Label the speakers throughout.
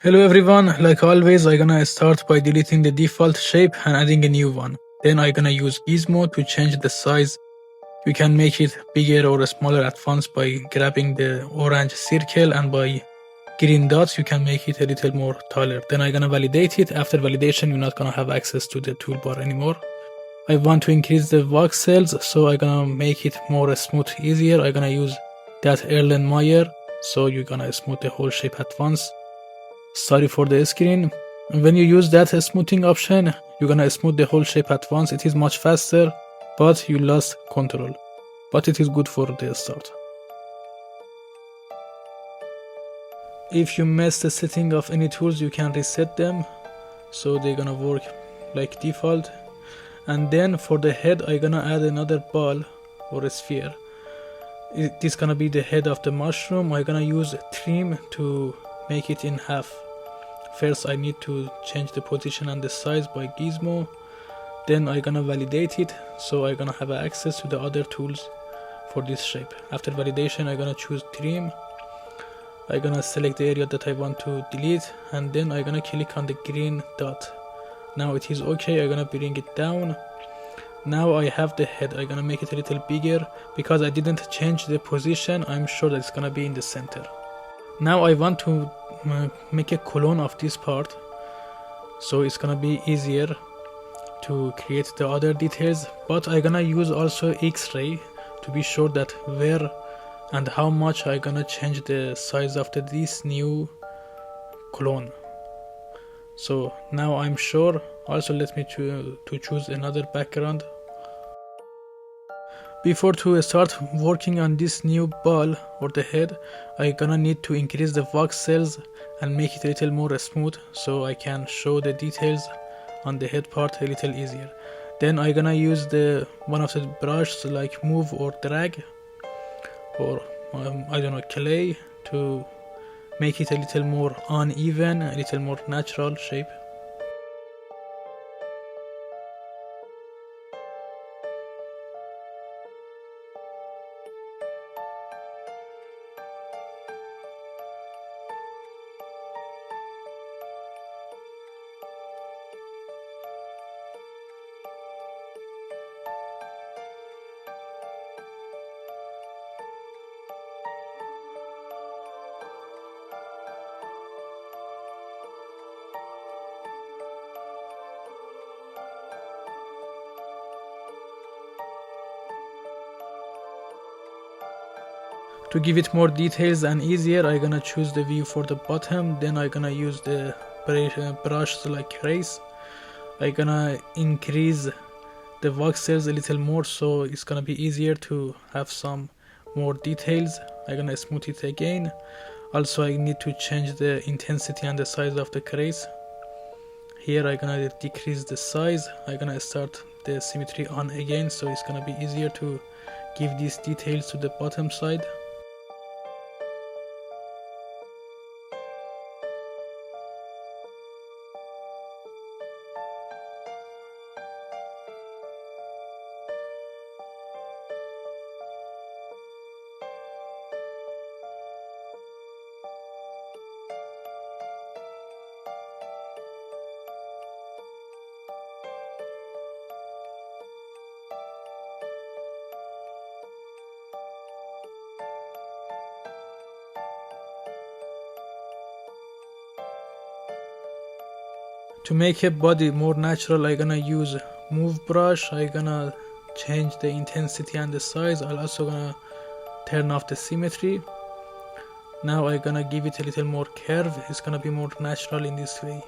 Speaker 1: Hello everyone, like always I gonna start by deleting the default shape and adding a new one. Then I gonna use gizmo to change the size. You can make it bigger or smaller at once by grabbing the orange circle, and by green dots you can make it a little more taller. Then I gonna validate it. After validation you're not gonna have access to the toolbar anymore. I want to increase the voxels, so I gonna make it more smooth, easier. I gonna use that Erlenmeyer, so you're gonna smooth the whole shape at once. Sorry for the screen. When you use that smoothing option, you're gonna smooth the whole shape at once. It is much faster, but you lost control. But it is good for the start. If you mess the setting of any tools, you can reset them, so they're gonna work like default. And then for the head, I'm gonna add another ball or a sphere. It is gonna be the head of the mushroom. I'm gonna use trim to make it in half. First I need to change the position and the size by gizmo. Then I'm gonna validate it, so I'm gonna have access to the other tools for this shape. After validation I'm gonna choose trim. I'm gonna select the area that I want to delete, and then I'm gonna click on the green dot. Now it is okay. I'm gonna bring it down. Now I have the head. I'm gonna make it a little bigger because I didn't change the position. I'm sure that it's gonna be in the center. Now I want to make a clone of this part, so it's gonna be easier to create the other details, but I'm gonna use also X-ray to be sure that where and how much I'm gonna change the size of this new clone. So now I'm sure. Also let me to choose another background. Before to start working on this new ball or the head, I gonna need to increase the voxels and make it a little more smooth, so I can show the details on the head part a little easier. Then I gonna use the one of the brushes like move or drag, or I don't know, clay, to make it a little more uneven, a little more natural shape. To give it more details and easier, I'm gonna choose the view for the bottom. Then I'm gonna use the brush like race. I'm gonna increase the voxels a little more, so it's gonna be easier to have some more details. I'm gonna smooth it again. Also I need to change the intensity and the size of the crease. Here I'm gonna decrease the size. I'm gonna start the symmetry on again, so it's gonna be easier to give these details to the bottom side. To make a body more natural, I'm gonna use move brush. I'm gonna change the intensity and the size. I'm also gonna turn off the symmetry. Now I'm gonna give it a little more curve. It's gonna be more natural in this way.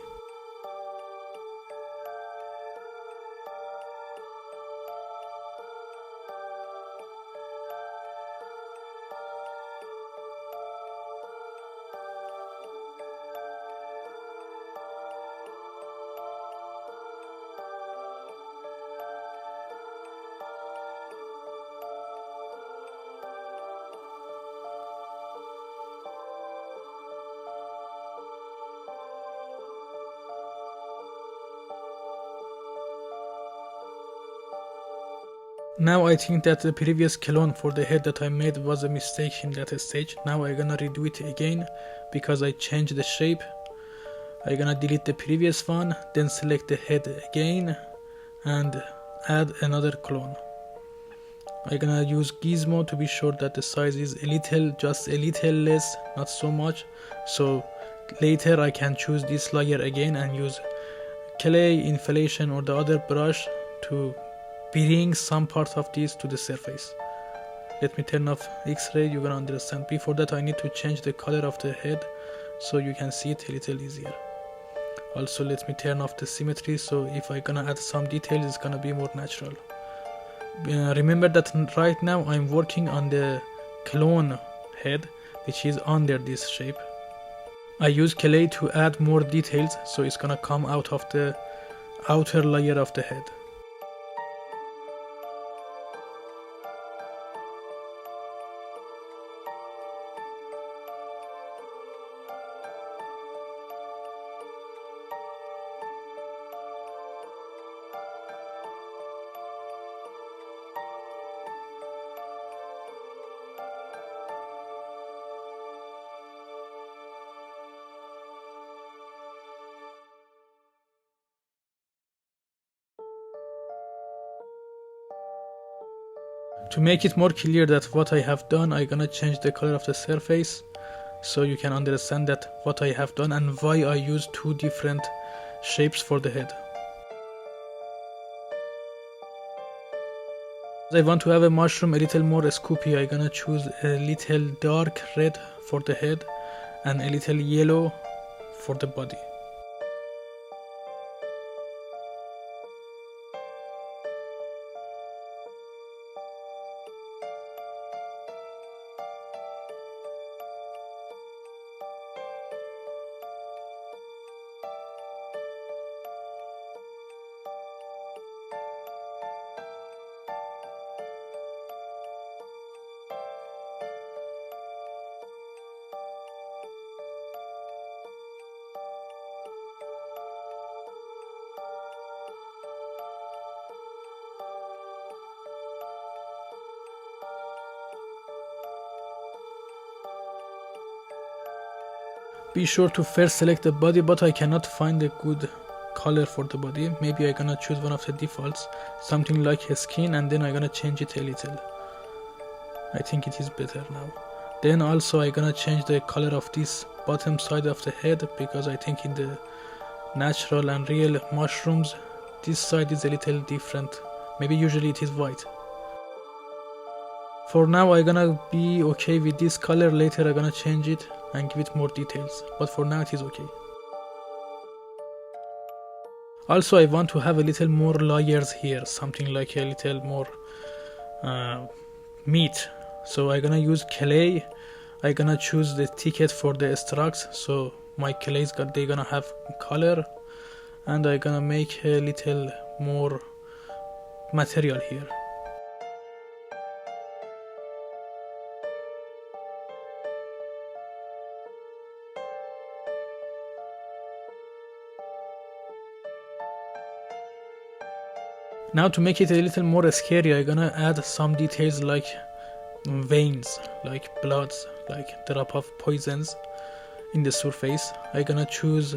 Speaker 1: Now I think that the previous clone for the head that I made was a mistake in that stage. Now I'm gonna redo it again because I changed the shape. I'm gonna delete the previous one, then select the head again and add another clone. I'm gonna use gizmo to be sure that the size is just a little less, not so much, so later I can choose this layer again and use clay, inflation or the other brush to bring some part of this to the surface. Let me turn off X-ray, you're gonna understand. Before that I need to change the color of the head so you can see it a little easier. Also let me turn off the symmetry, so if I'm gonna add some details it's gonna be more natural. Remember that right now I'm working on the clone head, which is under this shape. I use clay to add more details, so it's gonna come out of the outer layer of the head. To make it more clear that what I have done, I'm gonna change the color of the surface so you can understand that what I have done and why I use two different shapes for the head. I want to have a mushroom a little more scoopy. I'm gonna choose a little dark red for the head and a little yellow for the body. Be sure to first select the body, but I cannot find a good color for the body. Maybe I'm gonna choose one of the defaults, something like a skin, and then I'm gonna change it a little. I think it is better now. Then also I'm gonna change the color of this bottom side of the head, because I think in the natural and real mushrooms this side is a little different. Maybe usually it is white. For now I'm gonna be okay with this color. Later I'm gonna change it and give it more details, but for now it is okay. Also I want to have a little more layers here, something like a little more meat. So I'm gonna use clay. I'm gonna choose the ticket for the strokes, so my clays they're gonna have color, and I'm gonna make a little more material here. Now to make it a little more scary, I'm gonna add some details like veins, like bloods, like drop of poisons in the surface. I'm gonna choose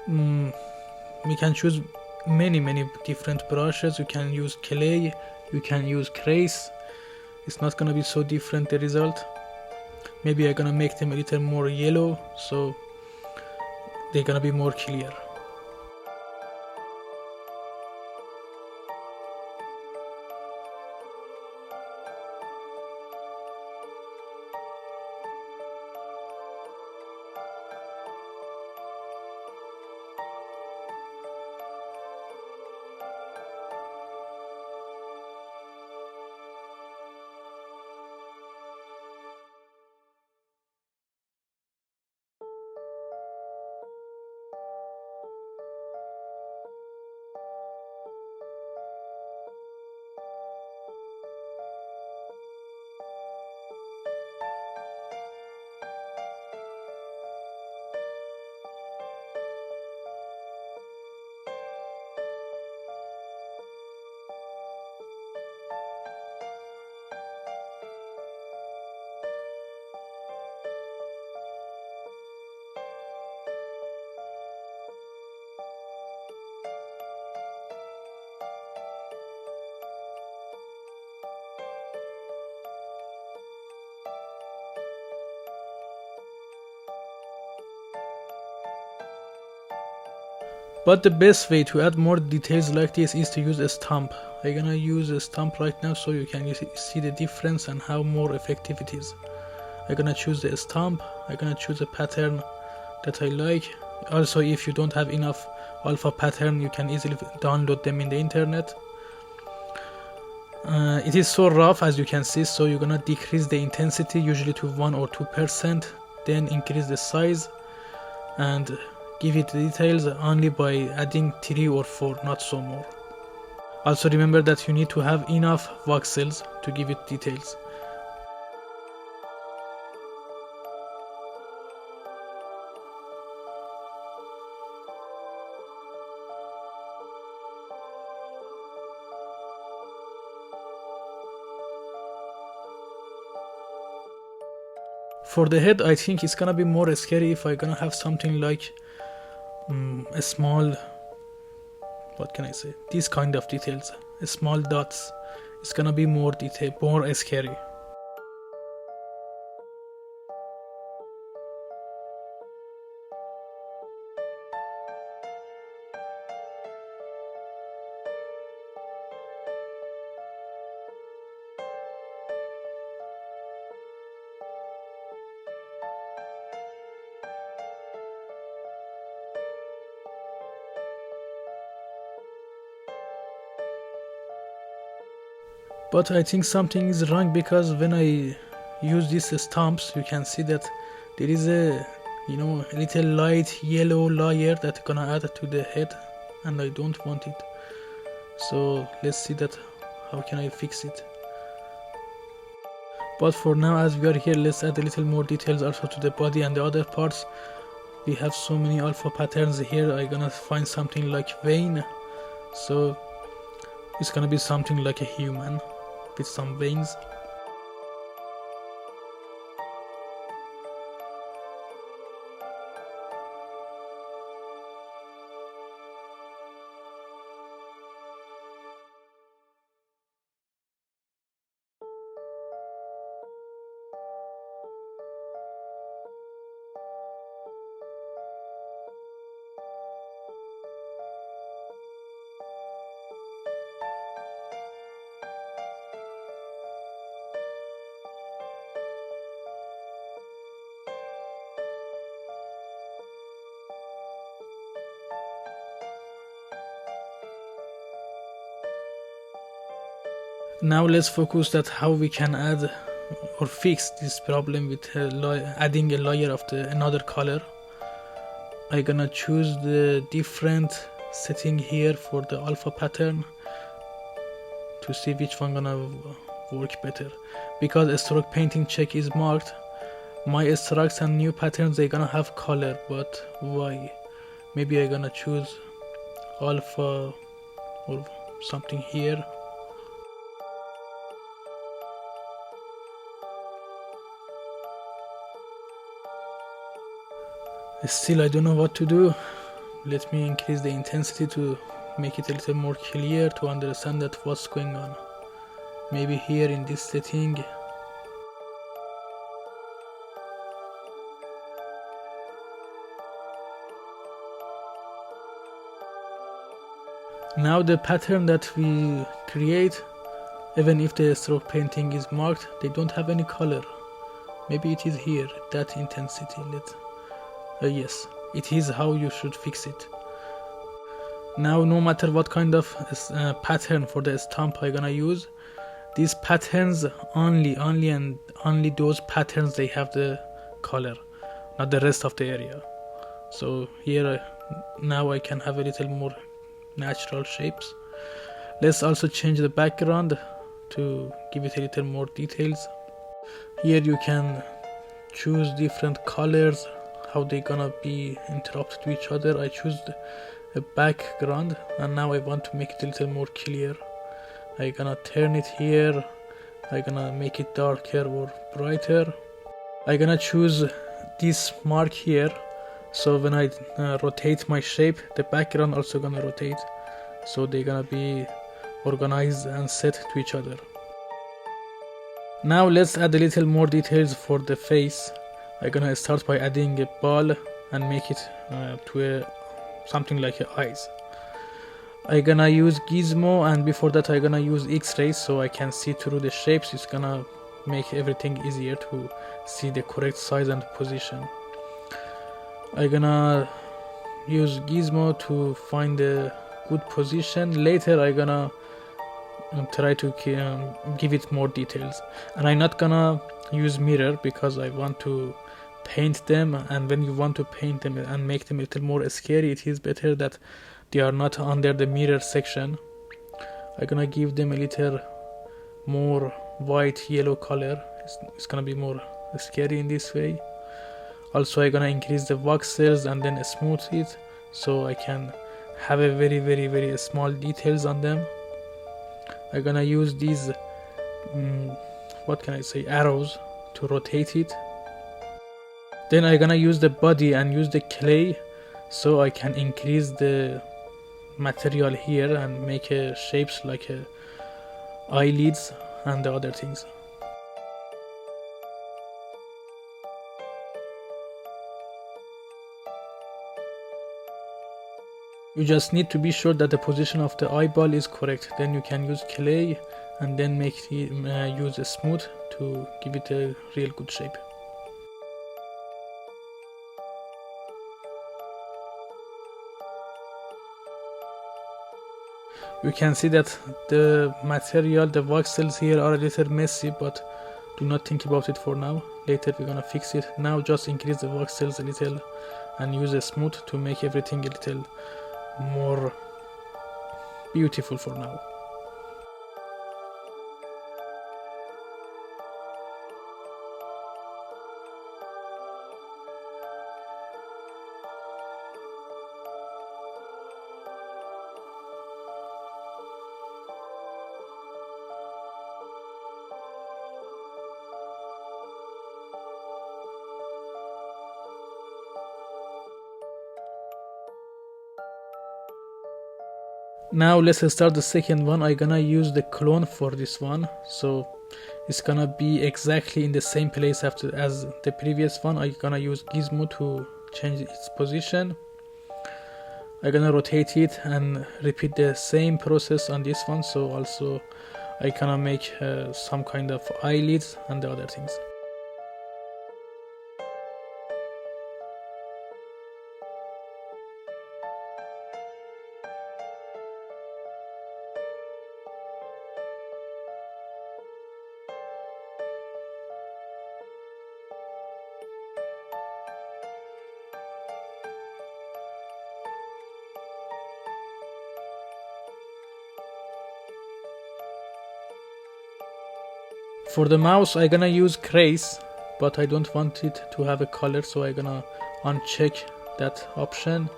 Speaker 1: we can choose many different brushes. You can use clay, you can use craze. It's not gonna be so different the result. Maybe I'm gonna make them a little more yellow, so they're gonna be more clear. But the best way to add more details like this is to use a stump. I'm gonna use a stump right now so you can see the difference and how more effective it is. I'm gonna choose the stump. I'm gonna choose a pattern that I like. Also, if you don't have enough alpha pattern, you can easily download them in the internet. It is so rough as you can see, so you're gonna decrease the intensity usually to 1 or 2%, then increase the size and give it details only by adding 3 or 4, not so more. Also remember that you need to have enough voxels to give it details. For the head, I think it's gonna be more scary if I'm gonna have something like a small, what can I say, these kind of details, small dots. It's gonna be more detail, more scary. But I think something is wrong because when I use these stumps, you can see that there is a little light yellow layer that's gonna add to the head, and I don't want it. So let's see that how can I fix it. But for now, as we are here, let's add a little more details also to the body and the other parts. We have so many alpha patterns here. I'm gonna find something like vein, so it's gonna be something like a human with some veins. Now let's focus that how we can add or fix this problem with adding a layer of another color. I'm gonna choose the different setting here for the alpha pattern to see which one gonna work better. Because a stroke painting check is marked, my strokes and new patterns they're gonna have color, but why? Maybe I'm gonna choose alpha or something here. Still I don't know what to do. Let me increase the intensity to make it a little more clear to understand that what's going on. Maybe here in this setting. Now the pattern that we create, even if the stroke painting is marked, they don't have any color. Maybe it is here, that intensity. Yes, it is how you should fix it. Now no matter what kind of pattern for the stamp I'm gonna use, these patterns only those patterns they have the color, not the rest of the area. So here now I can have a little more natural shapes. Let's also change the background to give it a little more details. Here you can choose different colors, how they gonna be interrupted to each other. I choose a background and now I want to make it a little more clear. I'm gonna turn it here. I'm gonna make it darker or brighter. I'm gonna choose this mark here, so when I rotate my shape, the background also gonna rotate, so they're gonna be organized and set to each other. Now let's add a little more details for the face. I'm gonna start by adding a ball and make it to a something like eyes. I gonna use gizmo, and before that I gonna use x-rays so I can see through the shapes. It's gonna make everything easier to see the correct size and position. I gonna use gizmo to find the good position. Later I gonna try to give it more details, and I'm not gonna use mirror because I want to paint them, and when you want to paint them and make them a little more scary, it is better that they are not under the mirror section. I'm gonna give them a little more white yellow color. It's gonna be more scary in this way. Also I'm gonna increase the voxels and then smooth it so I can have a very small details on them. I'm gonna use these what can I say, arrows to rotate it. Then I'm gonna use the body and use the clay so I can increase the material here and make shapes like eyelids and the other things. You just need to be sure that the position of the eyeball is correct. Then you can use clay and then use a smooth to give it a real good shape. You can see that the material, the voxels here are a little messy, but do not think about it for now. Later we're gonna fix it. Now just increase the voxels a little and use a smooth to make everything a little more beautiful for now. Now let's start the second one. I'm gonna use the clone for this one, so it's gonna be exactly in the same place as the previous one. I'm gonna use gizmo to change its position. I'm gonna rotate it and repeat the same process on this one, so also I gonna make some kind of eyelids and the other things. For the mouse I'm gonna use Trace, but I don't want it to have a color, so I'm gonna uncheck that option,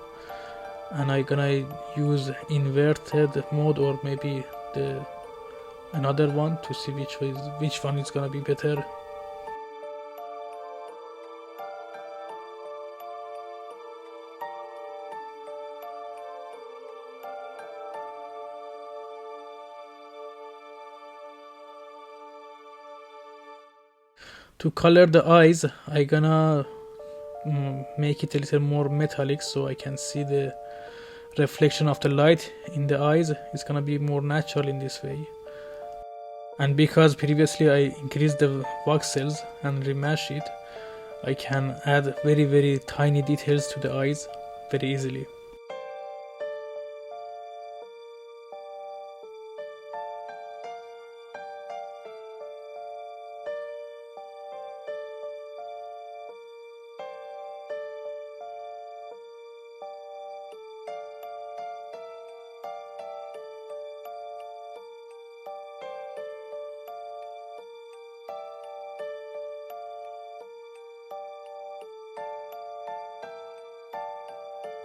Speaker 1: and I'm gonna use inverted mode or maybe another one to see which one is gonna be better. To color the eyes, I'm gonna make it a little more metallic so I can see the reflection of the light in the eyes. It's gonna be more natural in this way. And because previously I increased the voxels and remesh it, I can add very tiny details to the eyes very easily.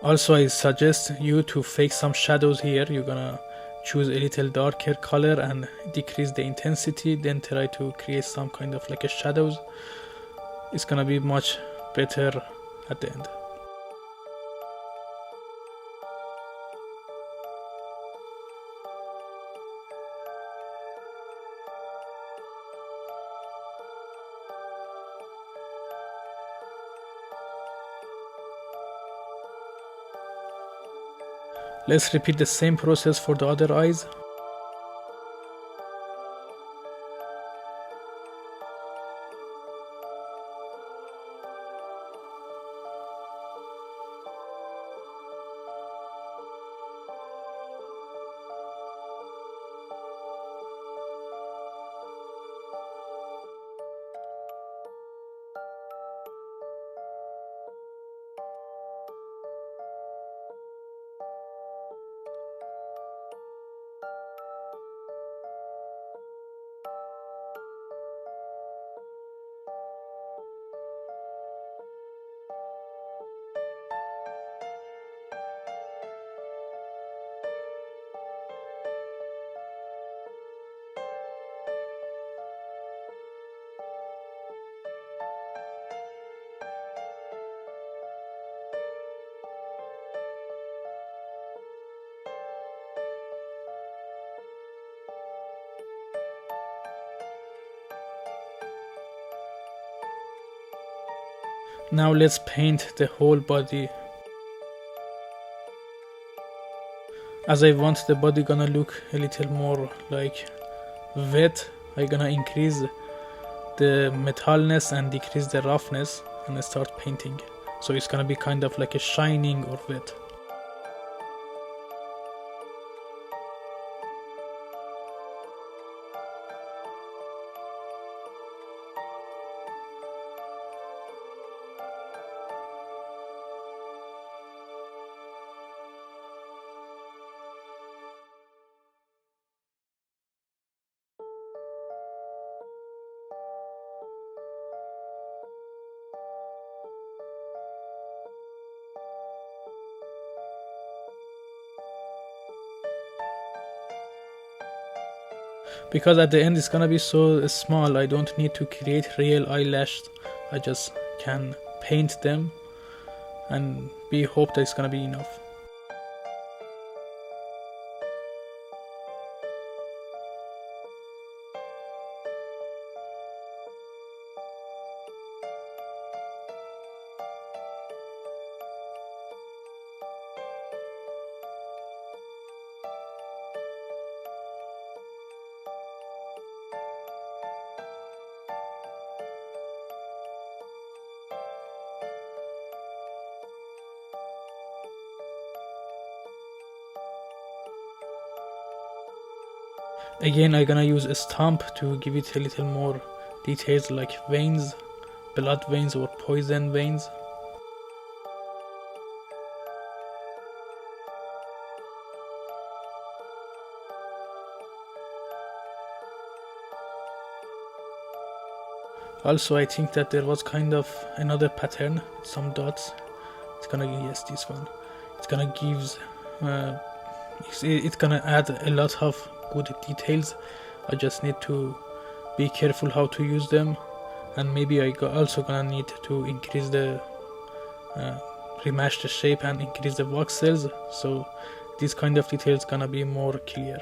Speaker 1: Also, I suggest you to fake some shadows here. You're gonna choose a little darker color and decrease the intensity, then try to create some kind of like a shadows. It's gonna be much better at the end. Let's repeat the same process for the other eyes. Now let's paint the whole body. As I want the body gonna look a little more like wet, I gonna increase the metalness and decrease the roughness and start painting. So it's gonna be kind of like a shining or wet. Because at the end it's gonna be so small, I don't need to create real eyelashes. I just can paint them and be hope that it's gonna be enough. Again, I'm gonna use a stump to give it a little more details like veins, blood veins or poison veins. Also, I think that there was kind of another pattern, some dots. It's gonna, yes, this one. It's gonna it's gonna add a lot of good details. I just need to be careful how to use them, and maybe also gonna need to increase the rematch the shape and increase the voxels, so this kind of details gonna be more clear.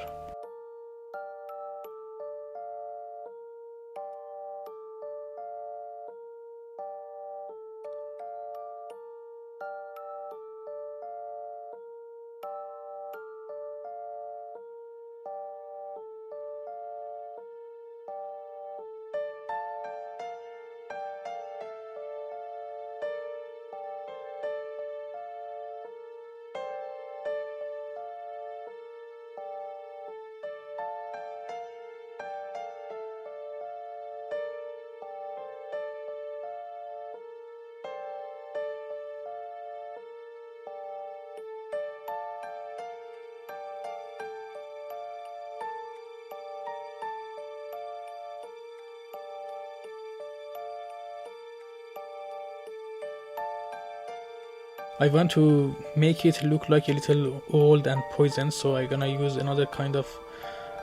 Speaker 1: I want to make it look like a little old and poisoned, so I'm gonna use another kind of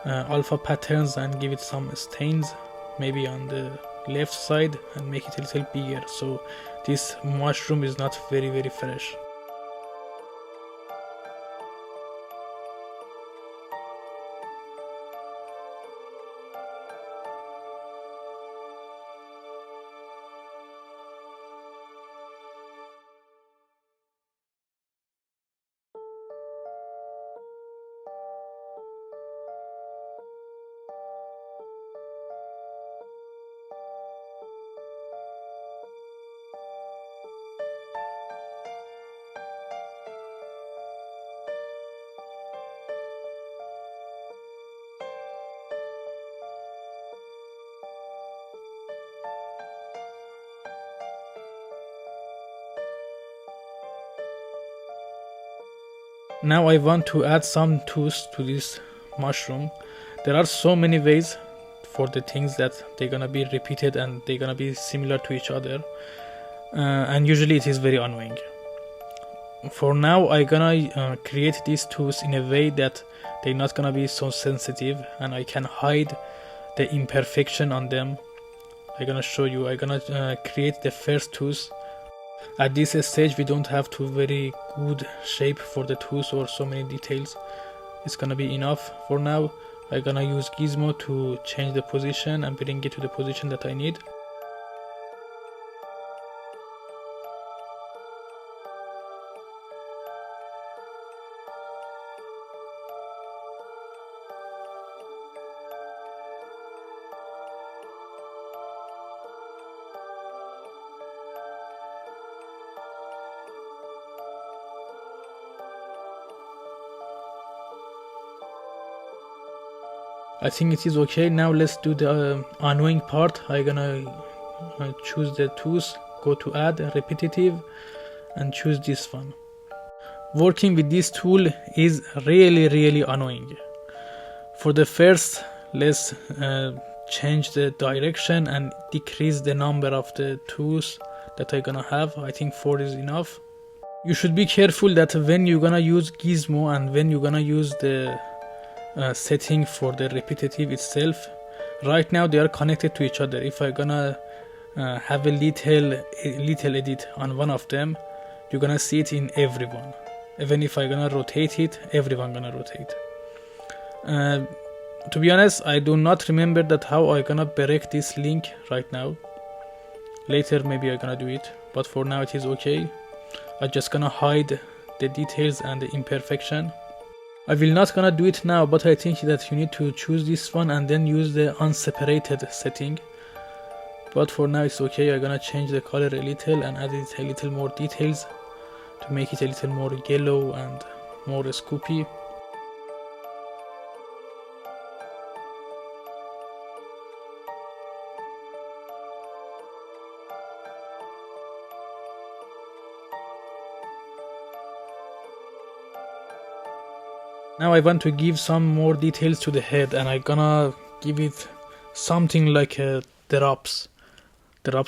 Speaker 1: alpha patterns and give it some stains, maybe on the left side, and make it a little bigger, so this mushroom is not very fresh. Now I want to add some tools to this mushroom. There are so many ways for the things that they're gonna be repeated and they're gonna be similar to each other, and usually it is very annoying. For now I gonna create these tools in a way that they're not gonna be so sensitive and I can hide the imperfection on them. I'm gonna show you. I'm gonna create the first tools. At this stage we don't have to very good shape for the tools or so many details. It's gonna be enough for now. I'm gonna use gizmo to change the position and bring it to the position that I need. I think it is okay. Now let's do the annoying part. I'm gonna choose the tools, go to add repetitive and choose this one. Working with this tool is really annoying. For the first, let's change the direction and decrease the number of the tools that I'm gonna have. I think 4 is enough. You should be careful that when you're gonna use gizmo and when you're gonna use the setting for the repetitive itself, right now they are connected to each other. If I'm gonna have a little edit on one of them, you're gonna see it in everyone. Even if I'm gonna rotate it, everyone gonna rotate. To be honest, I do not remember that how I'm gonna break this link right now. Later maybe I'm gonna do it, but for now it is okay. I'm just gonna hide the details and the imperfection. I will not gonna do it now, but I think that you need to choose this one and then use the unseparated setting. But for now it's okay. I'm gonna change the color a little and add it a little more details to make it a little more yellow and more scoopy. Now I want to give some more details to the head, and I'm gonna give it something like drops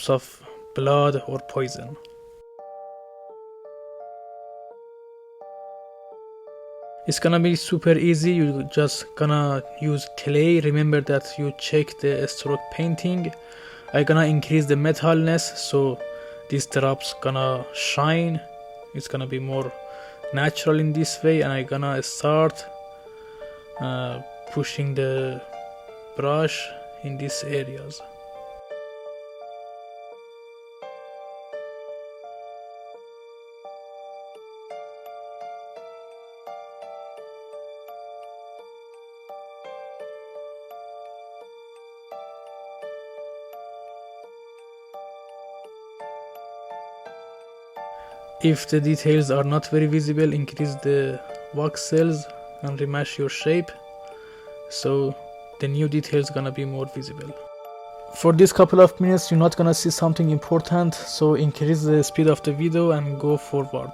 Speaker 1: of blood or poison. It's gonna be super easy. You just gonna use clay. Remember that you check the stroke painting. I'm gonna increase the metalness so these drops gonna shine. It's gonna be more natural in this way, and I'm gonna start pushing the brush in these areas. If the details are not very visible, increase the voxels and remesh your shape so the new details gonna be more visible. For this couple of minutes you're not gonna see something important, so increase the speed of the video and go forward.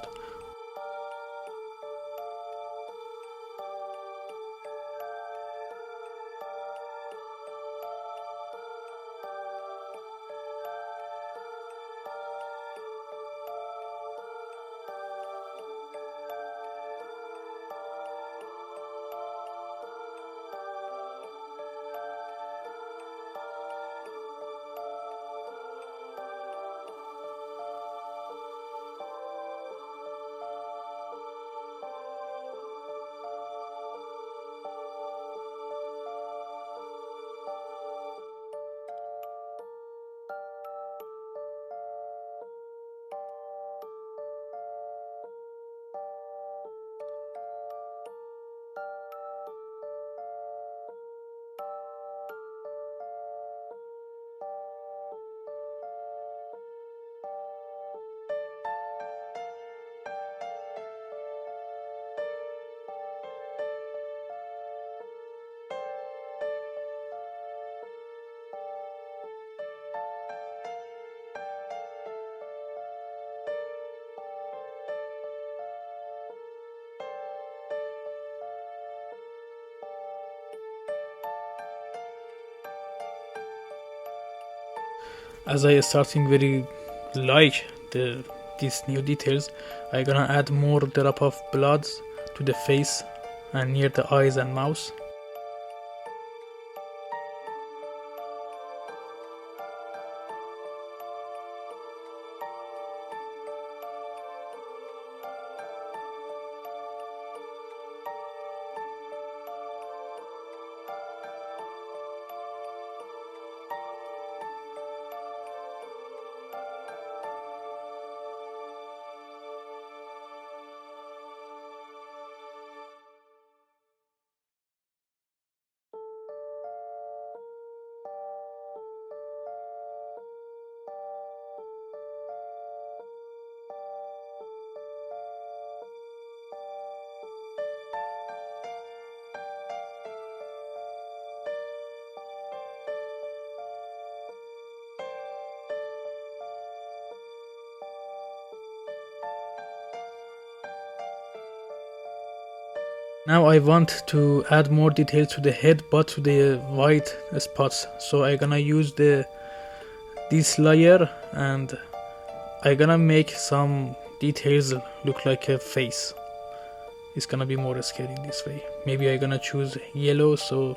Speaker 1: as I starting very like these new details, I gonna add more drop of blood to the face and near the eyes and mouth. Now I want to add more details to the head, but to the white spots. So I gonna use this layer, and I gonna make some details look like a face. It's gonna be more scary this way. Maybe I gonna choose yellow, so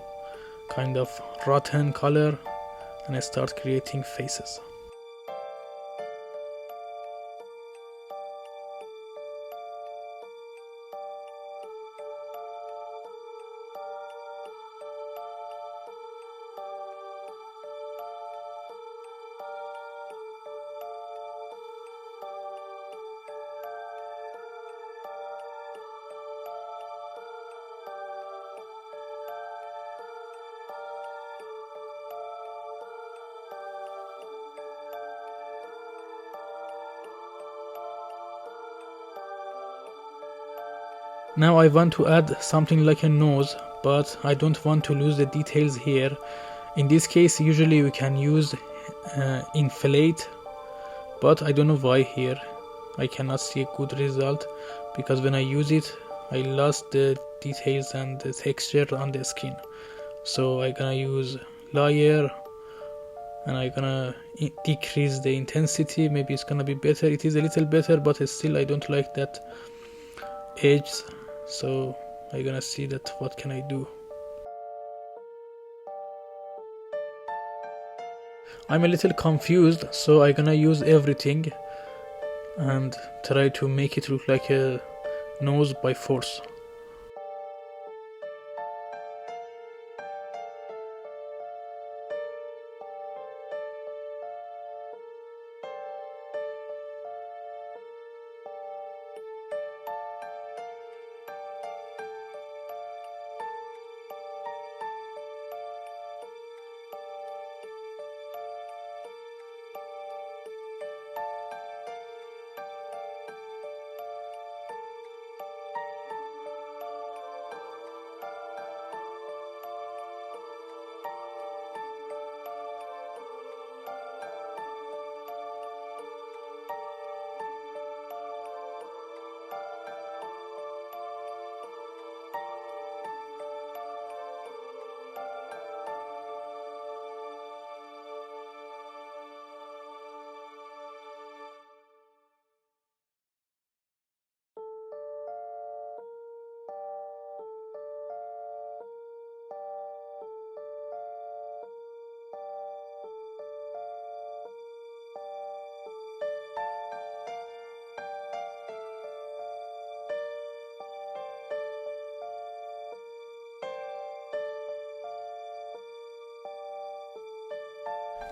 Speaker 1: kind of rotten color, and I start creating faces. Now I want to add something like a nose, but I don't want to lose the details here. In this case, usually we can use inflate, but I don't know why here I cannot see a good result, because when I use it I lost the details and the texture on the skin. So I gonna use layer, and I gonna decrease the intensity. Maybe it's gonna be better. It is a little better, but still I don't like that edge. So I gonna see that what can I do. I'm a little confused, so I gonna use everything and try to make it look like a nose by force.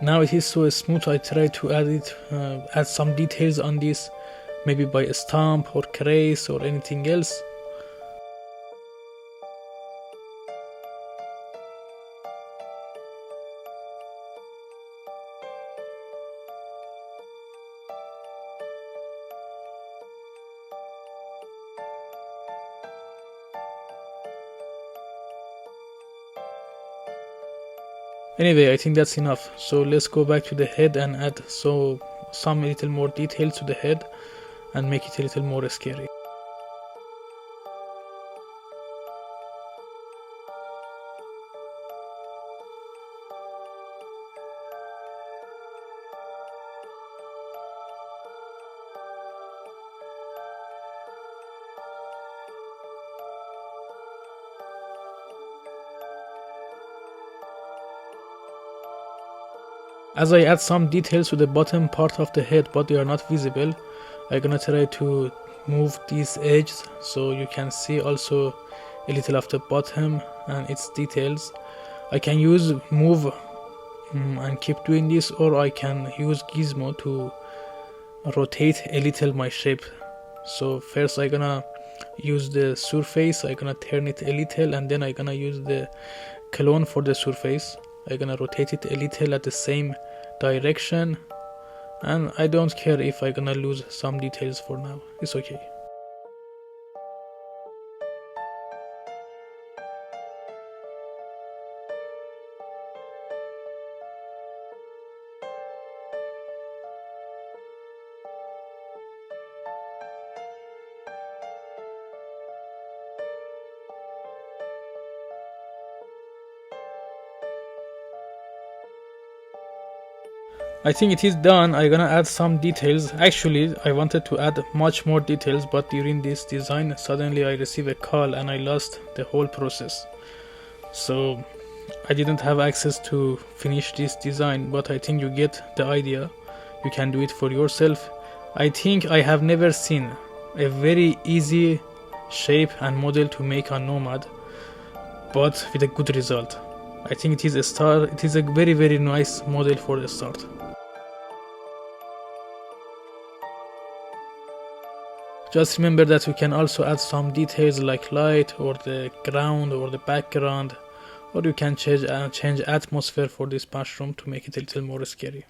Speaker 1: Now it is so smooth, I try to add some details on this, maybe by a stamp or trace or anything else. Anyway, I think that's enough. So let's go back to the head and add some little more details to the head and make it a little more scary. As I add some details to the bottom part of the head but they are not visible, I'm gonna try to move these edges so you can see also a little of the bottom and its details. I can use move and keep doing this, or I can use gizmo to rotate a little my shape. So first I'm gonna use the surface, I'm gonna turn it a little, and then I'm gonna use the clone for the surface. I'm gonna rotate it a little at the same direction, and I don't care if I'm gonna lose some details for now, it's okay. I think it is done. I'm gonna add some details. Actually, I wanted to add much more details, but during this design, suddenly I received a call and I lost the whole process. So I didn't have access to finish this design, but I think you get the idea. You can do it for yourself. I think I have never seen a very easy shape and model to make on Nomad, but with a good result. I think it is a start. It is a very nice model for the start. Just remember that you can also add some details like light or the ground or the background, or you can change atmosphere for this mushroom to make it a little more scary.